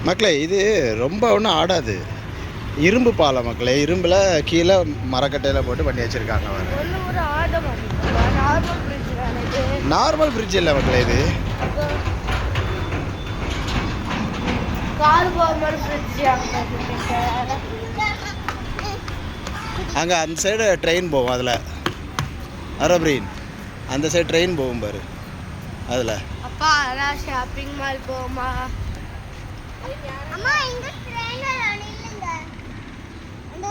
மக்களே இது ரொம்ப ஒன்றும் ஆடாது. இரும்பு பாலம் மக்களே. இரும்பில் கீழே மரக்கட்டையில் போட்டு பண்ணி வச்சுருக்காங்க. நார்மல் பிரிட்ஜ் இல்லை மக்களே, இது அங்கே அந்த சைடு ட்ரெயின் போகும். அதில் அரபிரீன் அந்த சைடு ட்ரெயின் போகும் பாரு. அதில் அப்பா ஷாப்பிங் மால் போமா? அம்மா இங்க ட்ரெயின் இல்லங்க. அந்த